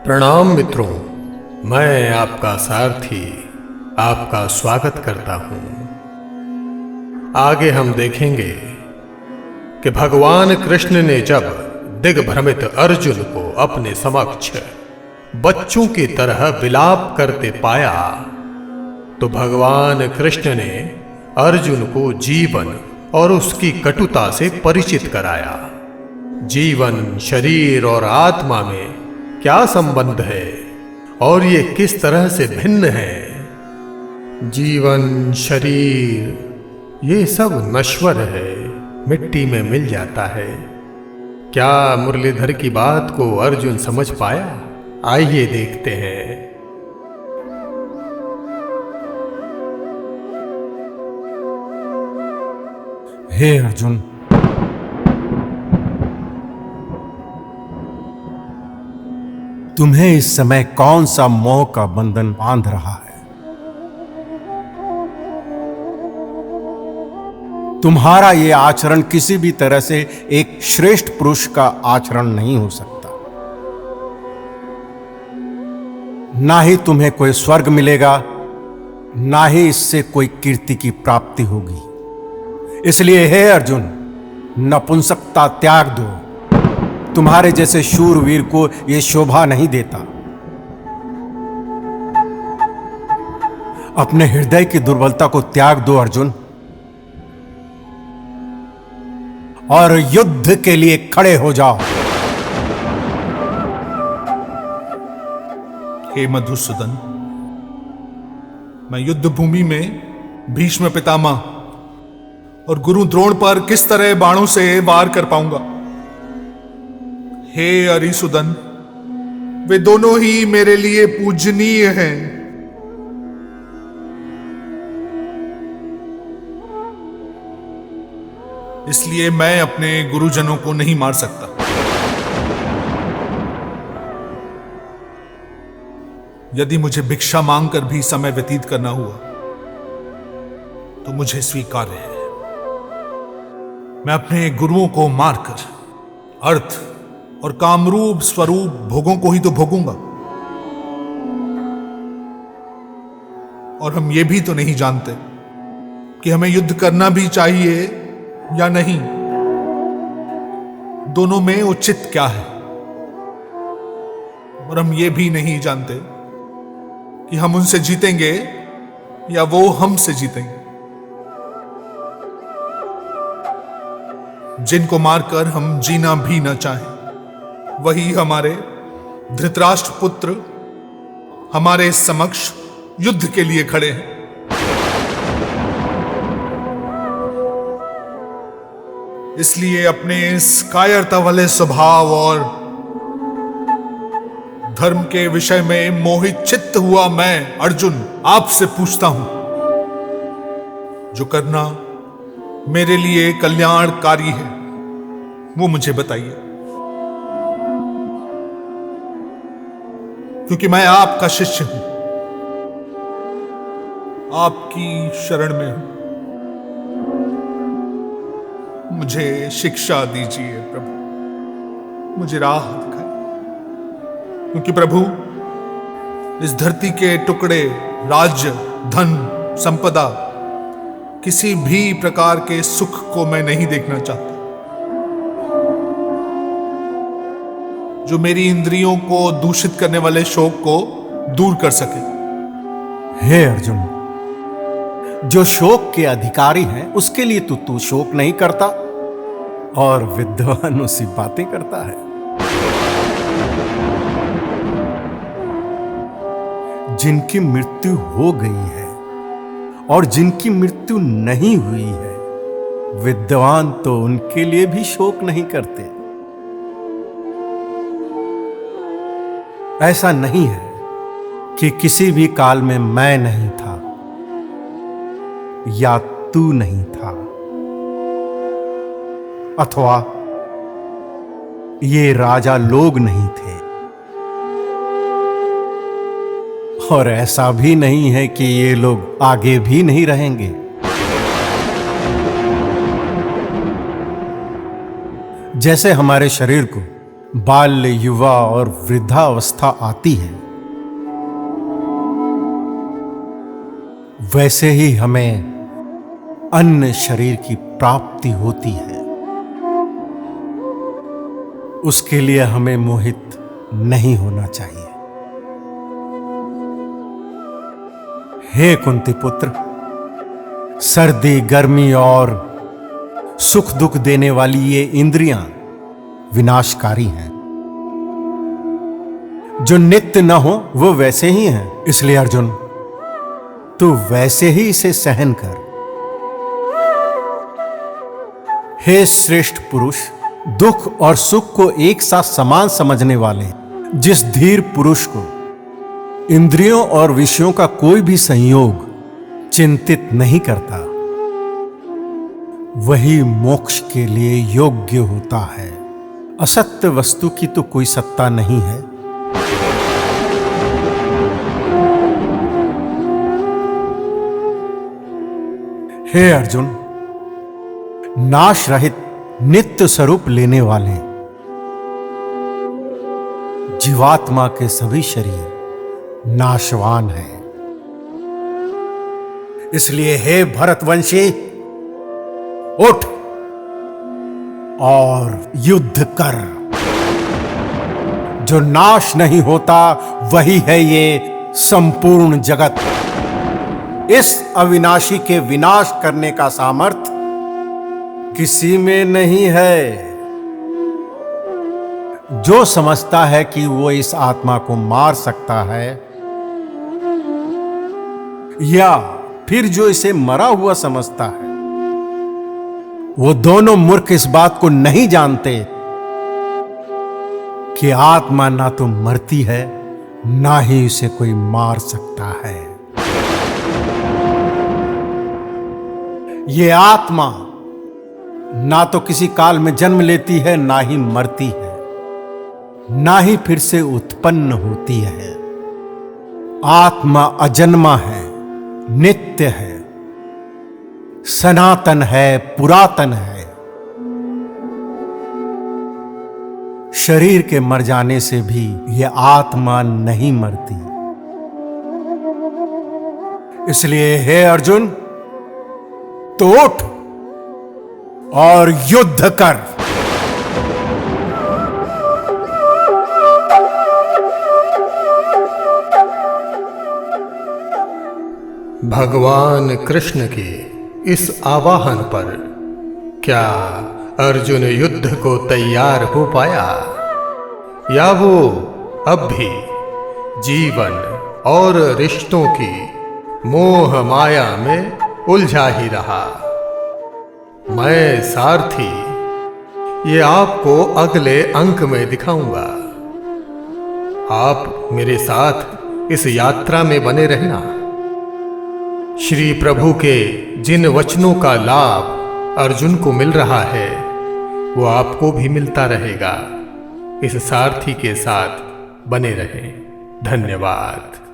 प्रणाम मित्रों, मैं आपका सारथी आपका स्वागत करता हूं। आगे हम देखेंगे कि भगवान कृष्ण ने जब दिग्भ्रमित अर्जुन को अपने समक्ष बच्चों की तरह विलाप करते पाया तो भगवान कृष्ण ने अर्जुन को जीवन और उसकी कटुता से परिचित कराया। जीवन, शरीर और आत्मा में क्या संबंध है और ये किस तरह से भिन्न है। जीवन, शरीर ये सब नश्वर है, मिट्टी में मिल जाता है। क्या मुरलीधर की बात को अर्जुन समझ पाया? आइए देखते हैं। हे अर्जुन, तुम्हें इस समय कौन सा मोह का बंधन बांध रहा है? तुम्हारा यह आचरण किसी भी तरह से एक श्रेष्ठ पुरुष का आचरण नहीं हो सकता। ना ही तुम्हें कोई स्वर्ग मिलेगा, ना ही इससे कोई कीर्ति की प्राप्ति होगी। इसलिए हे अर्जुन, नपुंसकता त्याग दो। तुम्हारे जैसे शूरवीर को यह शोभा नहीं देता। अपने हृदय की दुर्बलता को त्याग दो अर्जुन, और युद्ध के लिए खड़े हो जाओ। हे मधुसूदन, मैं युद्ध भूमि में भीष्म पितामह और गुरु द्रोण पर किस तरह बाणों से वार कर पाऊंगा? हे अरिसुदन, वे दोनों ही मेरे लिए पूजनीय हैं। इसलिए मैं अपने गुरुजनों को नहीं मार सकता। यदि मुझे भिक्षा मांगकर भी समय व्यतीत करना हुआ तो मुझे स्वीकार्य है। मैं अपने गुरुओं को मारकर अर्थ और कामरूप स्वरूप भोगों को ही तो भोगूंगा। और हम ये भी तो नहीं जानते कि हमें युद्ध करना भी चाहिए या नहीं। दोनों में उचित क्या है। और हम ये भी नहीं जानते कि हम उनसे जीतेंगे या वो हमसे जीतेंगे। जिनको मारकर हम जीना भी न चाहें, वही हमारे धृतराष्ट्र पुत्र हमारे समक्ष युद्ध के लिए खड़े हैं। इसलिए अपने इस कायरता वाले स्वभाव और धर्म के विषय में मोहित चित्त हुआ मैं अर्जुन आपसे पूछता हूं, जो करना मेरे लिए कल्याणकारी है वो मुझे बताइए। क्योंकि मैं आपका शिष्य हूं, आपकी शरण में हूं। मुझे शिक्षा दीजिए प्रभु, मुझे राह दिखाइए। क्योंकि प्रभु, इस धरती के टुकड़े, राज्य, धन, संपदा, किसी भी प्रकार के सुख को मैं नहीं देखना चाहता जो मेरी इंद्रियों को दूषित करने वाले शोक को दूर कर सके। हे अर्जुन, जो शोक के अधिकारी हैं उसके लिए तू शोक नहीं करता और विद्वान उसी बातें करता है। जिनकी मृत्यु हो गई है और जिनकी मृत्यु नहीं हुई है, विद्वान तो उनके लिए भी शोक नहीं करते। ऐसा नहीं है कि किसी भी काल में मैं नहीं था या तू नहीं था, अथवा ये राजा लोग नहीं थे, और ऐसा भी नहीं है कि ये लोग आगे भी नहीं रहेंगे। जैसे हमारे शरीर को बाल्य, युवा और वृद्धावस्था आती है, वैसे ही हमें अन्य शरीर की प्राप्ति होती है। उसके लिए हमें मोहित नहीं होना चाहिए। हे कुंती पुत्र, सर्दी, गर्मी और सुख दुख देने वाली ये इंद्रियां विनाशकारी हैं। जो नित्य न हो वो वैसे ही हैं। इसलिए अर्जुन, तू वैसे ही इसे सहन कर। हे श्रेष्ठ पुरुष, दुख और सुख को एक साथ समान समझने वाले जिस धीर पुरुष को इंद्रियों और विषयों का कोई भी संयोग चिंतित नहीं करता, वही मोक्ष के लिए योग्य होता है। असत्य वस्तु की तो कोई सत्ता नहीं है। हे अर्जुन, नाश रहित नित्य स्वरूप लेने वाले जीवात्मा के सभी शरीर नाशवान हैं। इसलिए हे भरतवंशी, उठ और युद्ध कर। जो नाश नहीं होता वही है ये संपूर्ण जगत। इस अविनाशी के विनाश करने का सामर्थ्य किसी में नहीं है। जो समझता है कि वो इस आत्मा को मार सकता है, या फिर जो इसे मरा हुआ समझता है, वो दोनों मूर्ख इस बात को नहीं जानते कि आत्मा ना तो मरती है, ना ही इसे कोई मार सकता है। ये आत्मा ना तो किसी काल में जन्म लेती है, ना ही मरती है, ना ही फिर से उत्पन्न होती है। आत्मा अजन्मा है, नित्य है, सनातन है, पुरातन है। शरीर के मर जाने से भी यह आत्मा नहीं मरती। इसलिए हे अर्जुन, तो उठ और युद्ध कर। भगवान कृष्ण के इस आवाहन पर क्या अर्जुन युद्ध को तैयार हो पाया, या वो अब भी जीवन और रिश्तों की मोह माया में उलझा ही रहा? मैं सारथी ये आपको अगले अंक में दिखाऊंगा। आप मेरे साथ इस यात्रा में बने रहना। श्री प्रभु के जिन वचनों का लाभ अर्जुन को मिल रहा है, वो आपको भी मिलता रहेगा। इस सारथी के साथ बने रहें। धन्यवाद।